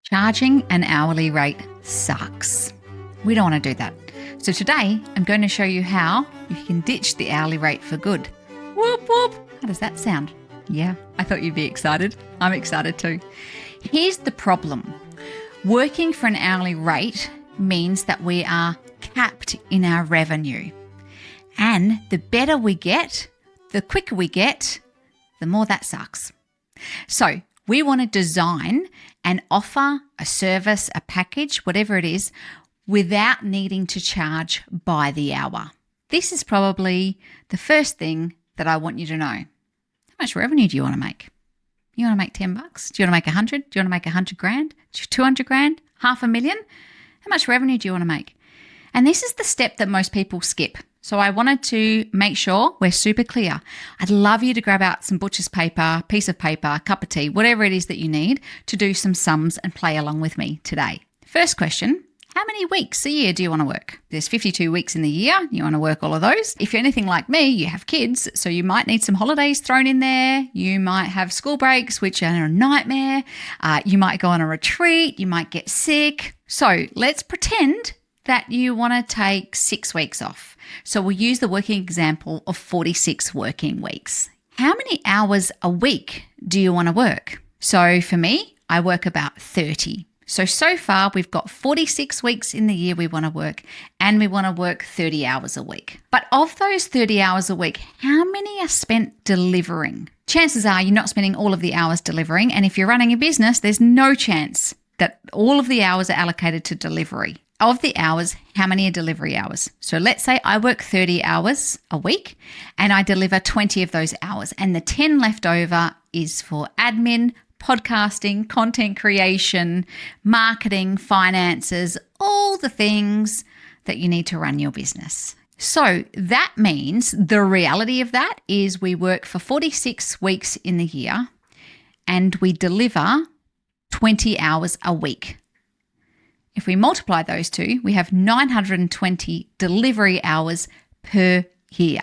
Charging an hourly rate sucks. We don't want to do that. So today, I'm going to show you how you can ditch the hourly rate for good. Whoop, whoop. How does that sound? Yeah, I thought you'd be excited. I'm excited too. Here's the problem. Working for an hourly rate means that we are capped in our revenue. And the better we get, the quicker we get, the more that sucks. So we want to design and offer a service, a package, whatever it is, without needing to charge by the hour. This is probably the first thing that I want you to know. How much revenue do you want to make? You want to make $10? Do you want to make 100? Do you want to make 100 grand? 200 grand? $500,000? How much revenue do you want to make? And this is the step that most people skip. So I wanted to make sure we're super clear. I'd love you to grab out some butcher's paper, piece of paper, cup of tea, whatever it is that you need to do some sums and play along with me today. First question, how many weeks a year do you want to work? There's 52 weeks in the year. You want to work all of those. If you're anything like me, you have kids, so you might need some holidays thrown in there. You might have school breaks, which are a nightmare. You might go on a retreat. You might get sick. So let's pretend that you want to take 6 weeks off. So we'll use the working example of 46 working weeks. How many hours a week do you want to work? So for me, I work about 30. So far we've got 46 weeks in the year we want to work, and we want to work 30 hours a week. But of those 30 hours a week, how many are spent delivering? Chances are you're not spending all of the hours delivering. And if you're running a business, there's no chance that all of the hours are allocated to delivery. Of the hours, how many are delivery hours? So let's say I work 30 hours a week and I deliver 20 of those hours, and the 10 left over is for admin, podcasting, content creation, marketing, finances, all the things that you need to run your business. So that means the reality of that is we work for 46 weeks in the year and we deliver 20 hours a week. If we multiply those two, we have 920 delivery hours per year.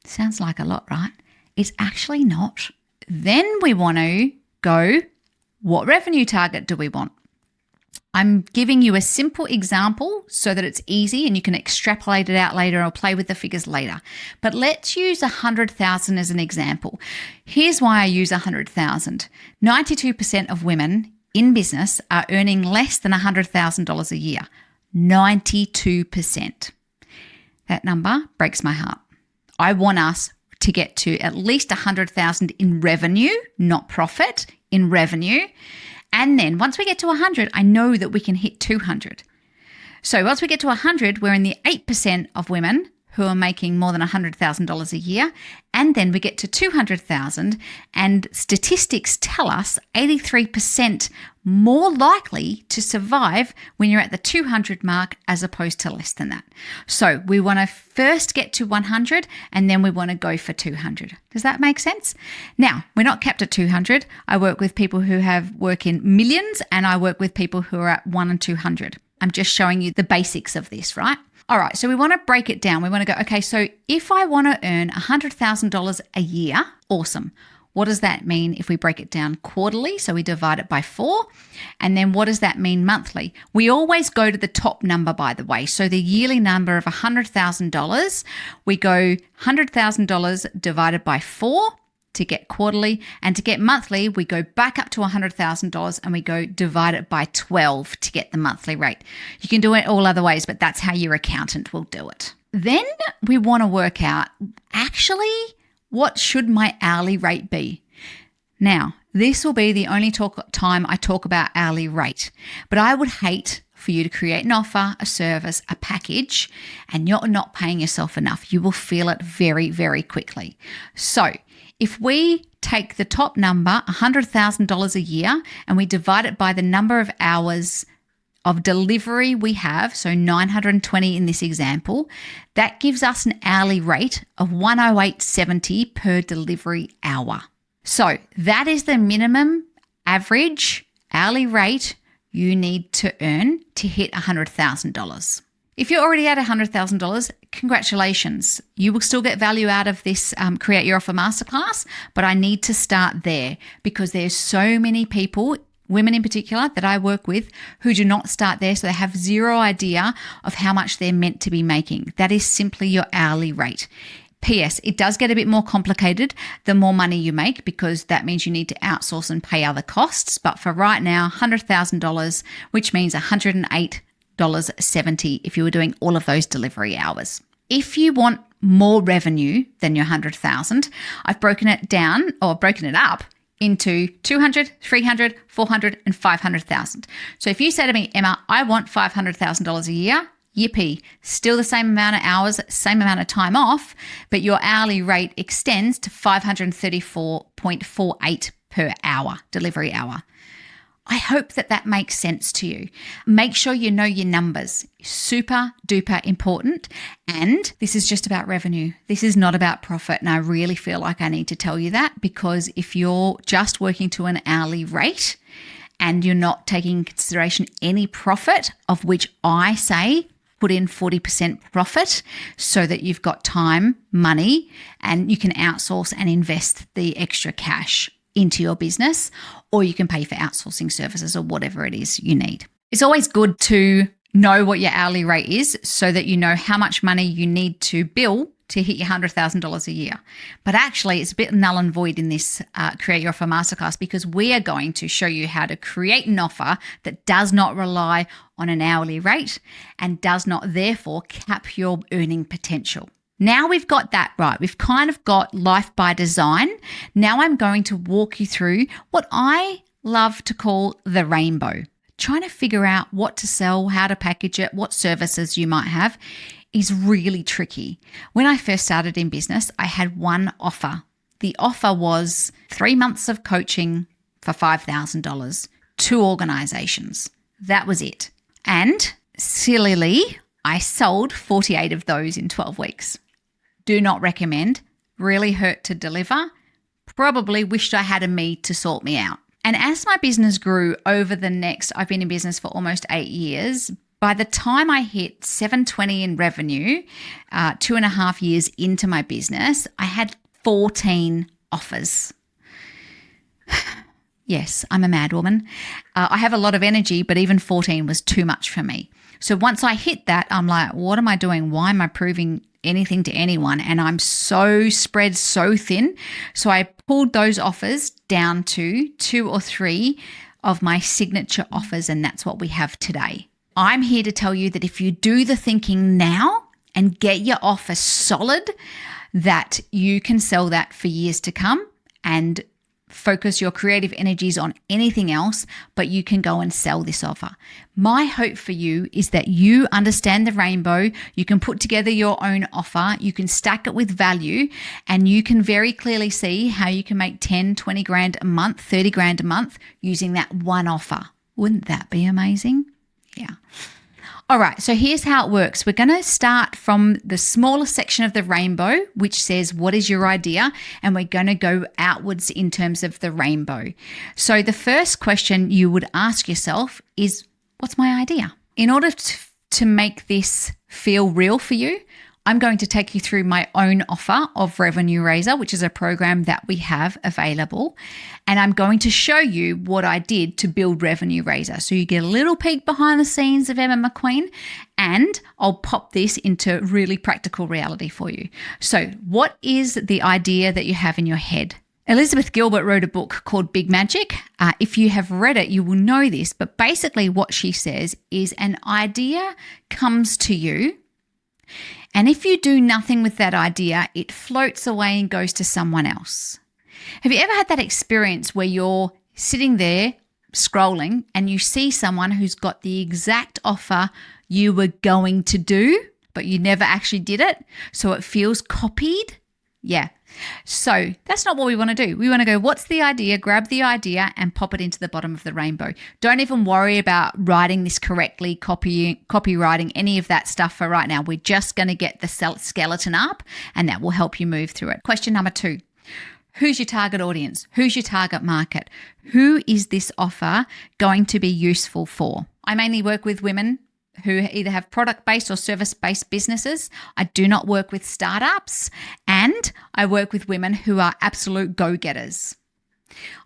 Sounds like a lot, right? It's actually not. Then we want to go, what revenue target do we want? I'm giving you a simple example so that it's easy and you can extrapolate it out later or play with the figures later. But let's use 100,000 as an example. Here's why I use 100,000. 92% of women in business are earning less than $100,000 a year. 92%. That number breaks my heart. I want us to get to at least 100,000 in revenue, not profit, in revenue. And then once we get to 100, I know that we can hit 200. So once we get to 100, we're in the 8% of women who are making more than $100,000 a year. And then we get to 200,000, and statistics tell us 83% more likely to survive when you're at the 200 mark as opposed to less than that. So we want to first get to 100 and then we want to go for 200. Does that make sense? Now, we're not capped at 200. I work with people who work in millions, and I work with people who are at 1 and 200. I'm just showing you the basics of this, right? All right, so we want to break it down. We want to go, okay, so if I want to earn $100,000 a year, awesome. What does that mean if we break it down quarterly? So we divide it by 4. And then what does that mean monthly? We always go to the top number, by the way. So the yearly number of $100,000, we go $100,000 divided by 4 to get quarterly, and to get monthly, we go back up to $100,000 and we go divide it by 12 to get the monthly rate. You can do it all other ways, but that's how your accountant will do it. Then we want to work out, actually, what should my hourly rate be? Now, this will be the only time I talk about hourly rate, but I would hate for you to create an offer, a service, a package, and you're not paying yourself enough. You will feel it very, very quickly. So if we take the top number, $100,000 a year, and we divide it by the number of hours of delivery we have, so 920 in this example, that gives us an hourly rate of $108.70 per delivery hour. So that is the minimum average hourly rate you need to earn to hit $100,000. If you're already at $100,000, congratulations. You will still get value out of this Create Your Offer Masterclass, but I need to start there because there's so many people women in particular that I work with who do not start there, so they have zero idea of how much they're meant to be making. That is simply your hourly rate. P.S. It does get a bit more complicated the more money you make, because that means you need to outsource and pay other costs. But for right now, $100,000, which means $108.70 if you were doing all of those delivery hours. If you want more revenue than your $100,000, I've broken it up into 200, 300, 400, and 500,000. So if you say to me, Emma, I want $500,000 a year, yippee, still the same amount of hours, same amount of time off, but your hourly rate extends to $534.48 per hour, delivery hour. I hope that makes sense to you. Make sure you know your numbers. Super duper important. And this is just about revenue. This is not about profit. And I really feel like I need to tell you that, because if you're just working to an hourly rate and you're not taking into consideration any profit, of which I say put in 40% profit so that you've got time, money, and you can outsource and invest the extra cash into your business, or you can pay for outsourcing services or whatever it is you need. It's always good to know what your hourly rate is so that you know how much money you need to bill to hit your $100,000 a year. But actually, it's a bit null and void in this Create Your Offer Masterclass, because we are going to show you how to create an offer that does not rely on an hourly rate and does not therefore cap your earning potential. Now we've got that right. We've kind of got life by design. Now I'm going to walk you through what I love to call the rainbow. Trying to figure out what to sell, how to package it, what services you might have is really tricky. When I first started in business, I had one offer. The offer was 3 months of coaching for $5,000, 2 organizations. That was it. And sillily, I sold 48 of those in 12 weeks. Do not recommend. Really hurt to deliver. Probably wished I had a me to sort me out. And as my business grew I've been in business for almost 8 years. By the time I hit 720 in revenue, 2.5 years into my business, I had 14 offers. Yes, I'm a mad woman. I have a lot of energy, but even 14 was too much for me. So once I hit that, I'm like, what am I doing? Why am I proving anything to anyone? And I'm so spread so thin. So I pulled those offers down to 2 or 3 of my signature offers, and that's what we have today. I'm here to tell you that if you do the thinking now and get your offer solid, that you can sell that for years to come and focus your creative energies on anything else, but you can go and sell this offer. My hope for you is that you understand the rainbow, you can put together your own offer, you can stack it with value, and you can very clearly see how you can make 10, 20 grand a month, 30 grand a month using that one offer. Wouldn't that be amazing? Yeah. All right, so here's how it works. We're going to start from the smallest section of the rainbow, which says, what is your idea? And we're going to go outwards in terms of the rainbow. So the first question you would ask yourself is, what's my idea? In order to make this feel real for you, I'm going to take you through my own offer of Revenue Raiser, which is a program that we have available. And I'm going to show you what I did to build Revenue Raiser. So you get a little peek behind the scenes of Emma McQueen, and I'll pop this into really practical reality for you. So what is the idea that you have in your head? Elizabeth Gilbert wrote a book called Big Magic. If you have read it, you will know this. But basically what she says is an idea comes to you, and if you do nothing with that idea, it floats away and goes to someone else. Have you ever had that experience where you're sitting there scrolling and you see someone who's got the exact offer you were going to do, but you never actually did it, so it feels copied? Yeah. So that's not what we want to do. We want to go, what's the idea? Grab the idea and pop it into the bottom of the rainbow. Don't even worry about writing this correctly, copywriting, any of that stuff for right now. We're just going to get the skeleton up, and that will help you move through it. Question number 2. Who's your target audience? Who's your target market? Who is this offer going to be useful for? I mainly work with women who either have product-based or service-based businesses. I do not work with startups, and I work with women who are absolute go-getters.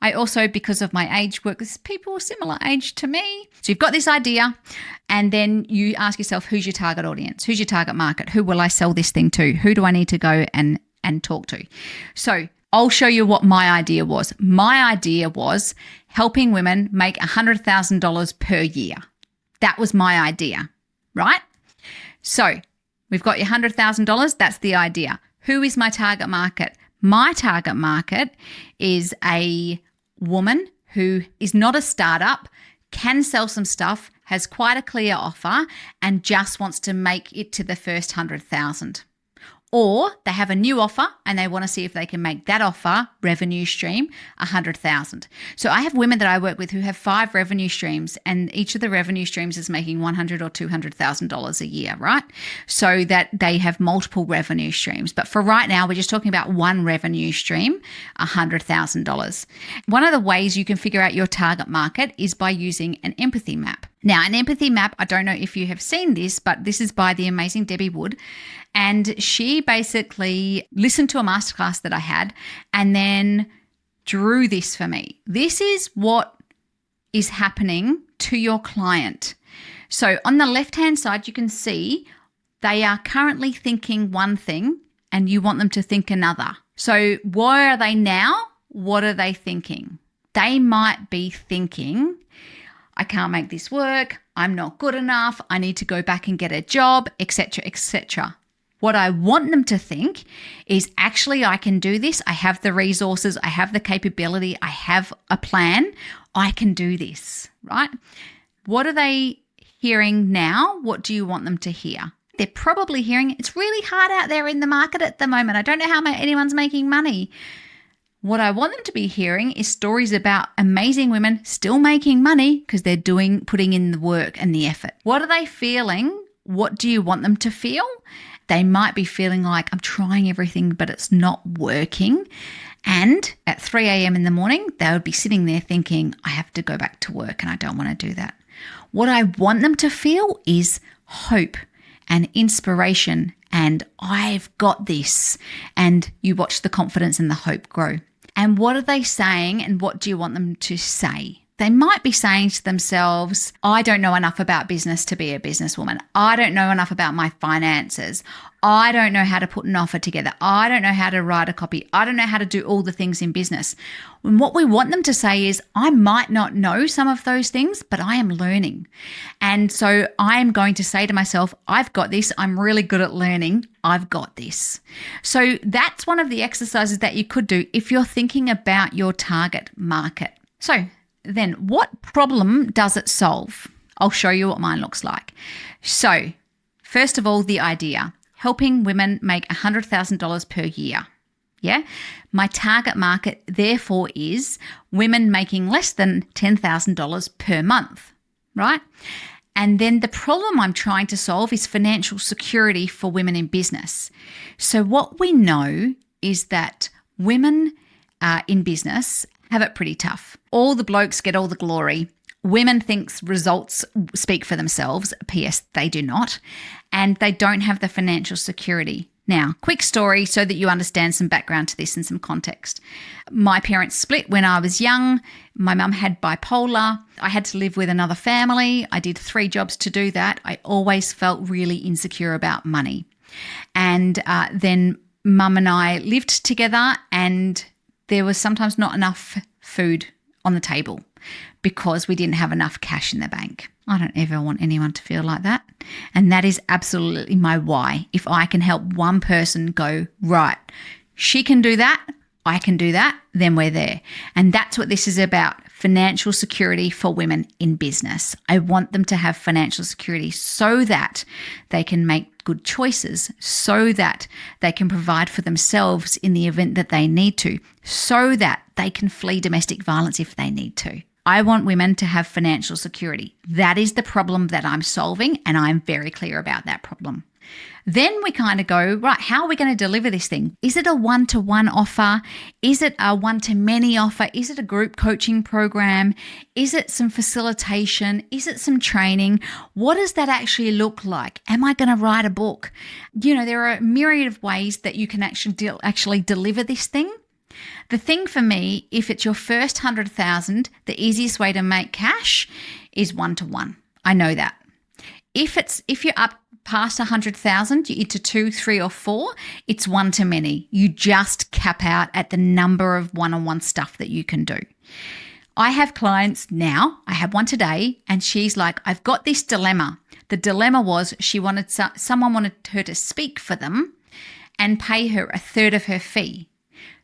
I also, because of my age, work with people similar age to me. So you've got this idea, and then you ask yourself, who's your target audience? Who's your target market? Who will I sell this thing to? Who do I need to go and talk to? So I'll show you what my idea was. My idea was helping women make $100,000 per year. That was my idea, right? So we've got your $100,000. That's the idea. Who is my target market? My target market is a woman who is not a startup, can sell some stuff, has quite a clear offer, and just wants to make it to the first 100,000. Or they have a new offer and they want to see if they can make that offer revenue stream 100,000. So I have women that I work with who have 5 revenue streams, and each of the revenue streams is making $100,000 or $200,000 a year, right? So that they have multiple revenue streams. But for right now, we're just talking about one revenue stream, $100,000. One of the ways you can figure out your target market is by using an empathy map. Now, an empathy map, I don't know if you have seen this, but this is by the amazing Debbie Wood. And she basically listened to a masterclass that I had and then drew this for me. This is what is happening to your client. So on the left-hand side, you can see they are currently thinking one thing and you want them to think another. So where are they now? What are they thinking? They might be thinking, I can't make this work, I'm not good enough, I need to go back and get a job, etc., etc. What I want them to think is, actually, I can do this. I have the resources. I have the capability. I have a plan. I can do this, right? What are they hearing now? What do you want them to hear? They're probably hearing, it's really hard out there in the market at the moment. I don't know how anyone's making money. What I want them to be hearing is stories about amazing women still making money because they're putting in the work and the effort. What are they feeling? What do you want them to feel? They might be feeling like, I'm trying everything, but it's not working. And at 3 a.m. in the morning, they would be sitting there thinking, I have to go back to work and I don't want to do that. What I want them to feel is hope and inspiration and I've got this. And you watch the confidence and the hope grow. And what are they saying and what do you want them to say? They might be saying to themselves, I don't know enough about business to be a businesswoman. I don't know enough about my finances. I don't know how to put an offer together. I don't know how to write a copy. I don't know how to do all the things in business. And what we want them to say is, I might not know some of those things, but I am learning. And so I'm going to say to myself, I've got this. I'm really good at learning. I've got this. So that's one of the exercises that you could do if you're thinking about your target market. So then what problem does it solve? I'll show you what mine looks like. So first of all, the idea, helping women make $100,000 per year. Yeah. My target market therefore is women making less than $10,000 per month, right? And then the problem I'm trying to solve is financial security for women in business. So what we know is that women in business have it pretty tough. All the blokes get all the glory. Women think results speak for themselves. P.S. They do not. And they don't have the financial security. Now, quick story so that you understand some background to this and some context. My parents split when I was young. My mum had bipolar. I had to live with another family. I did 3 jobs to do that. I always felt really insecure about money. And then mum and I lived together, and there was sometimes not enough food on the table because we didn't have enough cash in the bank. I don't ever want anyone to feel like that. And that is absolutely my why. If I can help one person go, right, she can do that, I can do that, then we're there. And that's what this is about, financial security for women in business. I want them to have financial security so that they can make good choices, so that they can provide for themselves in the event that they need to, so that they can flee domestic violence if they need to. I want women to have financial security. That is the problem that I'm solving, and I'm very clear about that problem. Then we kind of go, right, how are we going to deliver this thing? Is it a one-to-one offer? Is it a one-to-many offer? Is it a group coaching program? Is it some facilitation? Is it some training? What does that actually look like? Am I going to write a book? You know, there are a myriad of ways that you can actually deliver this thing. The thing for me, if it's your first 100,000, the easiest way to make cash is 1-to-1. I know that. If you're up past 100,000, you're into 2, 3, or 4, it's one-to-many. You just cap out at the number of one-on-one stuff that you can do. I have clients now, I have one today, and she's like, I've got this dilemma. The dilemma was someone wanted her to speak for them and pay her a third of her fee.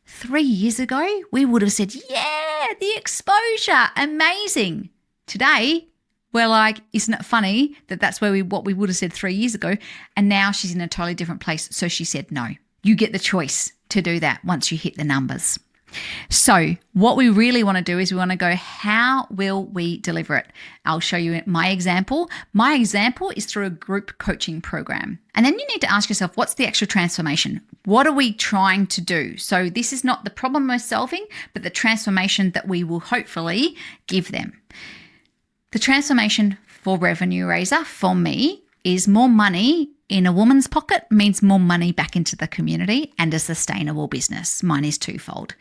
3 years ago, we would have said, yeah, the exposure, amazing. Today, we're like, isn't it funny that that's what we would have said 3 years ago? And now she's in a totally different place. So she said, no, you get the choice to do that once you hit the numbers. So what we really want to do is we want to go, how will we deliver it? I'll show you my example. My example is through a group coaching program. And then you need to ask yourself, what's the actual transformation? What are we trying to do? So this is not the problem we're solving, but the transformation that we will hopefully give them. The transformation for Revenue Raiser for me is more money in a woman's pocket means more money back into the community and a sustainable business. Mine is twofold.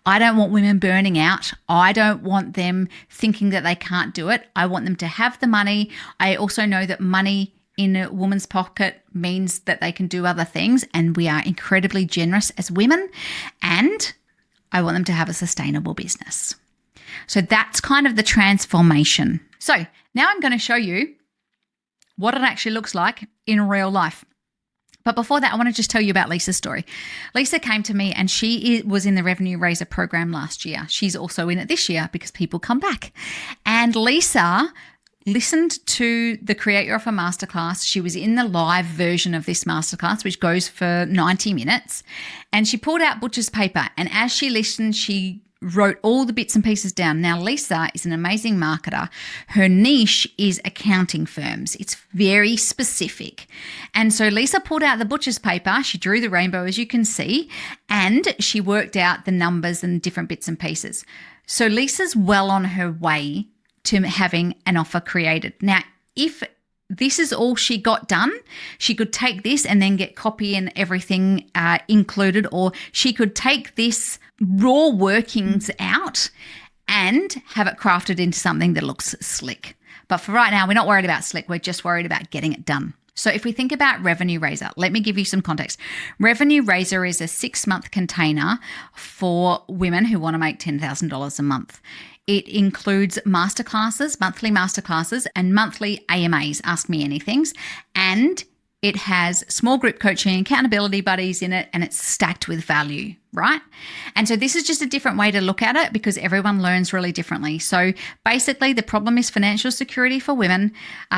I don't want women burning out. I don't want them thinking that they can't do it. I want them to have the money. I also know that money in a woman's pocket means that they can do other things, and we are incredibly generous as women, and I want them to have a sustainable business. So that's kind of the transformation. So now I'm going to show you what it actually looks like in real life. But before that, I want to just tell you about Lisa's story. Lisa came to me and she was in the Revenue Raiser program last year. She's also in it this year because people come back. And Lisa listened to the Create Your Offer Masterclass. She was in the live version of this masterclass, which goes for 90 minutes. And she pulled out butcher's paper. And as she listened, she wrote all the bits and pieces down. Now, Lisa is an amazing marketer. Her niche is accounting firms. It's very specific. And so Lisa pulled out the butcher's paper. She drew the rainbow, as you can see, and she worked out the numbers and different bits and pieces. So Lisa's well on her way to having an offer created. Now, if this is all she got done, she could take this and then get copy and everything included, or she could take this raw workings out and have it crafted into something that looks slick. But for right now, we're not worried about slick. We're just worried about getting it done. So if we think about Revenue Raiser, let me give you some context. Revenue Raiser is a 6-month container for women who want to make $10,000 a month. It includes masterclasses, monthly masterclasses, and monthly AMAs, Ask Me Anythings, and it has small group coaching, accountability buddies in it, and it's stacked with value, right? And so this is just a different way to look at it because everyone learns really differently. So basically the problem is financial security for women.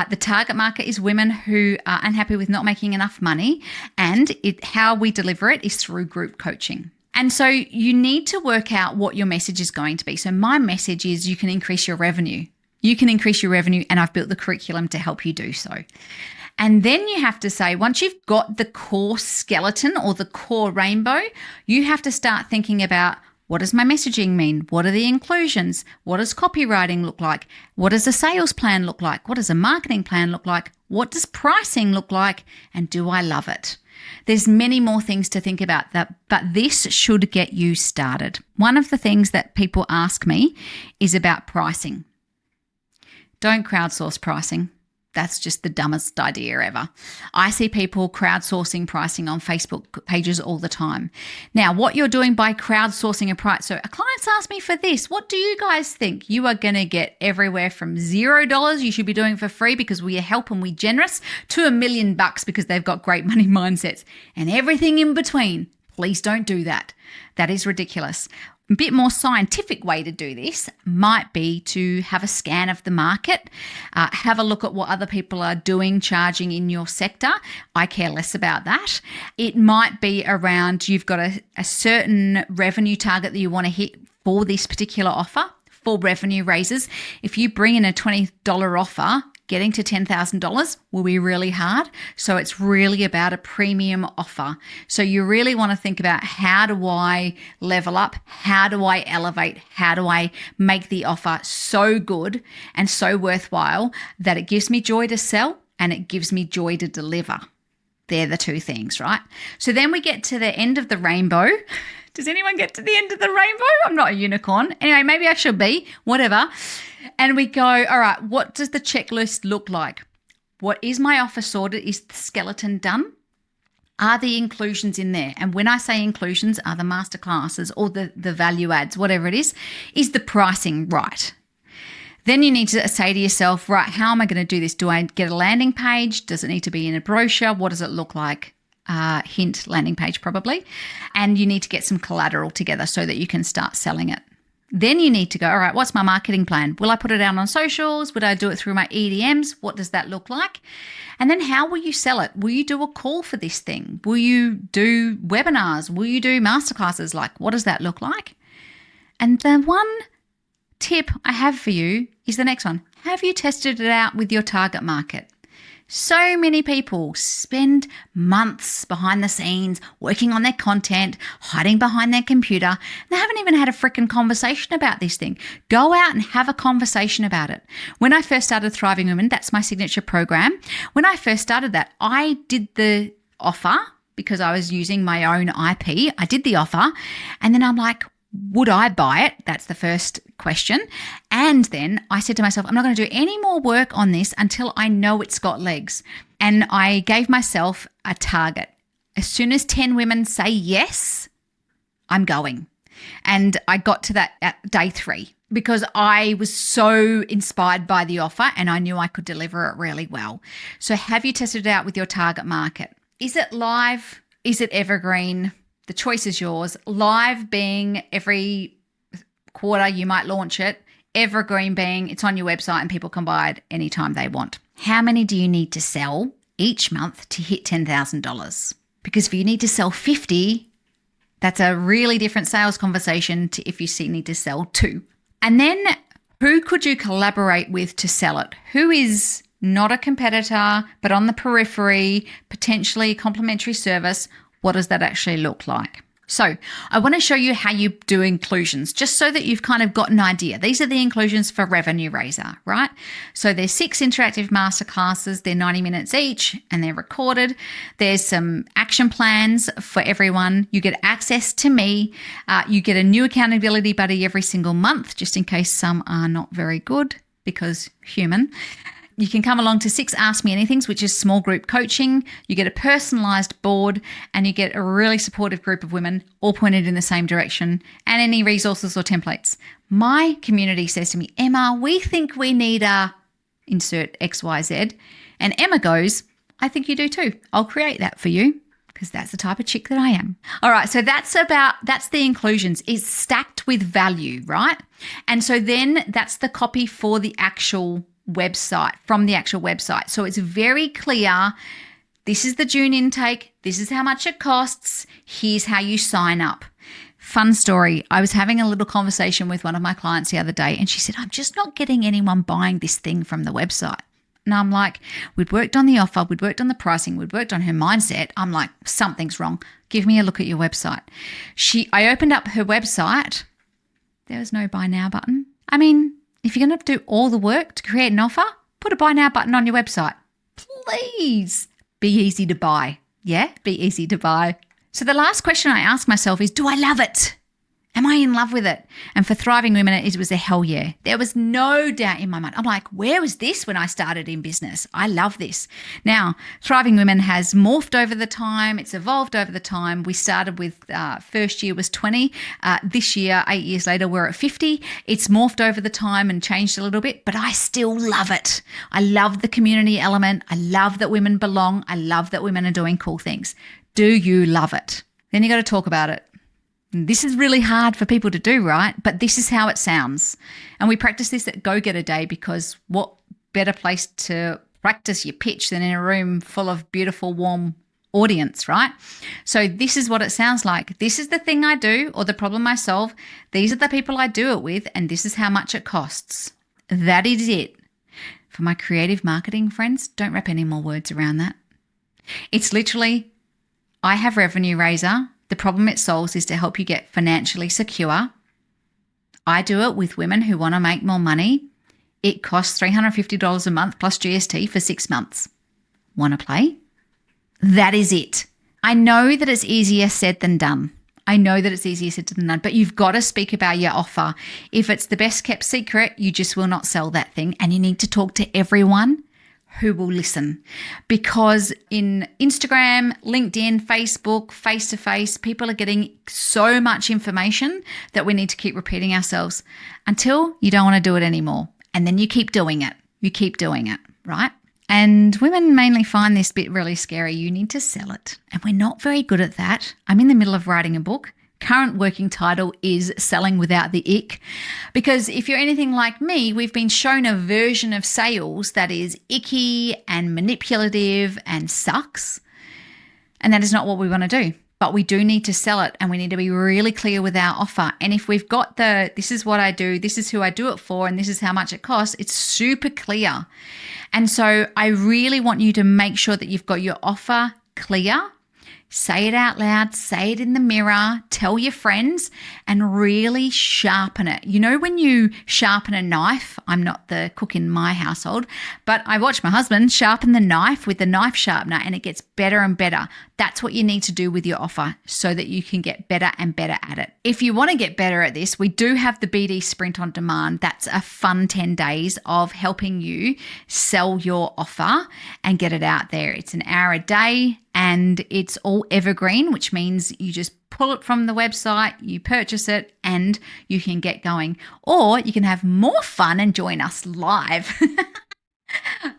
The target market is women who are unhappy with not making enough money, and how we deliver it is through group coaching. And so you need to work out what your message is going to be. So my message is you can increase your revenue. You can increase your revenue, and I've built the curriculum to help you do so. And then you have to say, once you've got the core skeleton or the core rainbow, you have to start thinking about, what does my messaging mean? What are the inclusions? What does copywriting look like? What does a sales plan look like? What does a marketing plan look like? What does pricing look like? And do I love it? There's many more things to think about, but this should get you started. One of the things that people ask me is about pricing. Don't crowdsource pricing. That's just the dumbest idea ever. I see people crowdsourcing pricing on Facebook pages all the time. Now, what you're doing by crowdsourcing a price, so a client's asked me for this. What do you guys think? You are going to get everywhere from $0, you should be doing for free because we help and we're generous, to $1 million because they've got great money mindsets, and everything in between. Please don't do that. That is ridiculous. A bit more scientific way to do this might be to have a scan of the market, have a look at what other people are doing, charging in your sector. I care less about that. It might be around you've got a certain revenue target that you want to hit for this particular offer. For revenue raisers, if you bring in a $20 offer, getting to $10,000 will be really hard. So it's really about a premium offer. So you really want to think about, how do I level up? How do I elevate? How do I make the offer so good and so worthwhile that it gives me joy to sell and it gives me joy to deliver? They're the two things, right? So then we get to the end of the rainbow. Does anyone get to the end of the rainbow? I'm not a unicorn. Anyway, maybe I should be, whatever. And we go, all right, what does the checklist look like? What is my offer sorted? Is the skeleton done? Are the inclusions in there? And when I say inclusions, are the masterclasses or the value adds, whatever it is the pricing right? Then you need to say to yourself, right, how am I going to do this? Do I get a landing page? Does it need to be in a brochure? What does it look like? Hint, landing page probably. And you need to get some collateral together so that you can start selling it. Then you need to go, all right, what's my marketing plan? Will I put it out on socials? Would I do it through my EDMs? What does that look like? And then how will you sell it? Will you do a call for this thing? Will you do webinars? Will you do masterclasses? Like, what does that look like? And the one tip I have for you is the next one. Have you tested it out with your target market? So many people spend months behind the scenes working on their content, hiding behind their computer. They haven't even had a freaking conversation about this thing. Go out and have a conversation about it. When I first started Thriving Women, that's my signature program. When I first started that, I did the offer because I was using my own IP. I did the offer and then I'm like, would I buy it? That's the first question. And then I said to myself, I'm not going to do any more work on this until I know it's got legs. And I gave myself a target. As soon as 10 women say yes, I'm going. And I got to that at day 3 because I was so inspired by the offer and I knew I could deliver it really well. So have you tested it out with your target market? Is it live? Is it evergreen? The choice is yours. Live being every quarter you might launch it. Evergreen being it's on your website and people can buy it anytime they want. How many do you need to sell each month to hit $10,000? Because if you need to sell 50, that's a really different sales conversation to if you need to sell 2. And then who could you collaborate with to sell it? Who is not a competitor, but on the periphery, potentially a complementary service? What does that actually look like? So I want to show you how you do inclusions, just so that you've kind of got an idea. These are the inclusions for Revenue Raiser, right? So there's 6 interactive masterclasses. They're 90 minutes each and they're recorded. There's some action plans for everyone. You get access to me. You get a new accountability buddy every single month, just in case some are not very good because human. You can come along to 6 Ask Me Anythings, which is small group coaching. You get a personalised board and you get a really supportive group of women all pointed in the same direction and any resources or templates. My community says to me, Emma, we think we need a insert XYZ. And Emma goes, I think you do too. I'll create that for you because that's the type of chick that I am. All right, so that's the inclusions. It's stacked with value, right? And so then that's the copy for the actual website, from the actual website. So it's very clear. This is the June intake. This is how much it costs. Here's how you sign up. Fun story. I was having a little conversation with one of my clients the other day and she said, I'm just not getting anyone buying this thing from the website. And I'm like, we'd worked on the offer, we'd worked on the pricing, we'd worked on her mindset. I'm like, something's wrong. Give me a look at your website. I opened up her website. There was no buy now button. I mean, if you're going to do all the work to create an offer, put a buy now button on your website. Please be easy to buy. Yeah, be easy to buy. So the last question I ask myself is, do I love it? Am I in love with it? And for Thriving Women, it was a hell yeah. There was no doubt in my mind. I'm like, where was this when I started in business? I love this. Now, Thriving Women has morphed over the time. It's evolved over the time. We started with first year was 20. This year, 8 years later, we're at 50. It's morphed over the time and changed a little bit, but I still love it. I love the community element. I love that women belong. I love that women are doing cool things. Do you love it? Then you got to talk about it. This is really hard for people to do, right? But this is how it sounds. And we practice this at Go Getter Day because what better place to practice your pitch than in a room full of beautiful, warm audience, right? So this is what it sounds like. This is the thing I do or the problem I solve. These are the people I do it with, and this is how much it costs. That is it. For my creative marketing friends, don't wrap any more words around that. It's literally, I have Revenue Raiser. The problem it solves is to help you get financially secure. I do it with women who want to make more money. It costs $350 a month plus GST for 6 months. Want to play? That is it. I know that it's easier said than done. I know that it's easier said than done, but you've got to speak about your offer. If it's the best kept secret, you just will not sell that thing. And you need to talk to everyone who will listen, because in Instagram, LinkedIn, Facebook, face-to-face, people are getting so much information that we need to keep repeating ourselves until you don't want to do it anymore. And then you keep doing it. You keep doing it, right? And women mainly find this bit really scary. You need to sell it. And we're not very good at that. I'm in the middle of writing a book. Current working title is Selling Without the Ick. Because if you're anything like me, we've been shown a version of sales that is icky and manipulative and sucks. And that is not what we want to do. But we do need to sell it, and we need to be really clear with our offer. And if we've got this is what I do, this is who I do it for, and this is how much it costs, it's super clear. And so I really want you to make sure that you've got your offer clear. Say it out loud, say it in the mirror, tell your friends, and really sharpen it. You know, when you sharpen a knife, I'm not the cook in my household, but I watch my husband sharpen the knife with the knife sharpener, and it gets better and better. That's what you need to do with your offer so that you can get better and better at it. If you want to get better at this, we do have the BD Sprint on Demand. That's a fun 10 days of helping you sell your offer and get it out there. It's an hour a day. And it's all evergreen, which means you just pull it from the website, you purchase it, and you can get going. Or you can have more fun and join us live.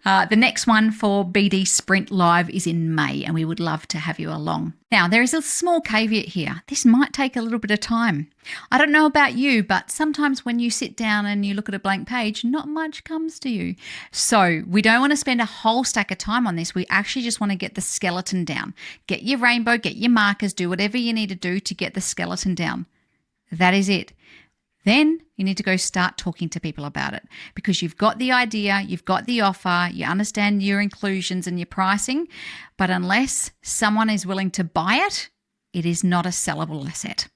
The next one for BD Sprint Live is in May, and we would love to have you along. Now, there is a small caveat here. This might take a little bit of time. I don't know about you, but sometimes when you sit down and you look at a blank page, not much comes to you. So we don't want to spend a whole stack of time on this. We actually just want to get the skeleton down. Get your rainbow, get your markers, do whatever you need to do to get the skeleton down. That is it. Then you need to go start talking to people about it, because you've got the idea, you've got the offer, you understand your inclusions and your pricing, but unless someone is willing to buy it, it is not a sellable asset.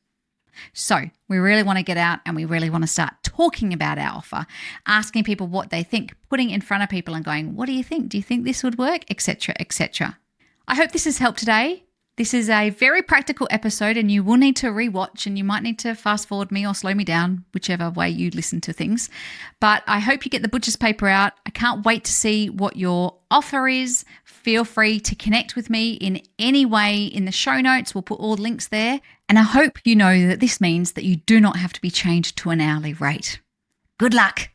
So we really want to get out and we really want to start talking about our offer, asking people what they think, putting it in front of people and going, what do you think? Do you think this would work? Etc., etc. I hope this has helped today. This is a very practical episode, and you will need to rewatch, and you might need to fast forward me or slow me down, whichever way you listen to things. But I hope you get the butcher's paper out. I can't wait to see what your offer is. Feel free to connect with me in any way in the show notes. We'll put all the links there. And I hope you know that this means that you do not have to be chained to an hourly rate. Good luck.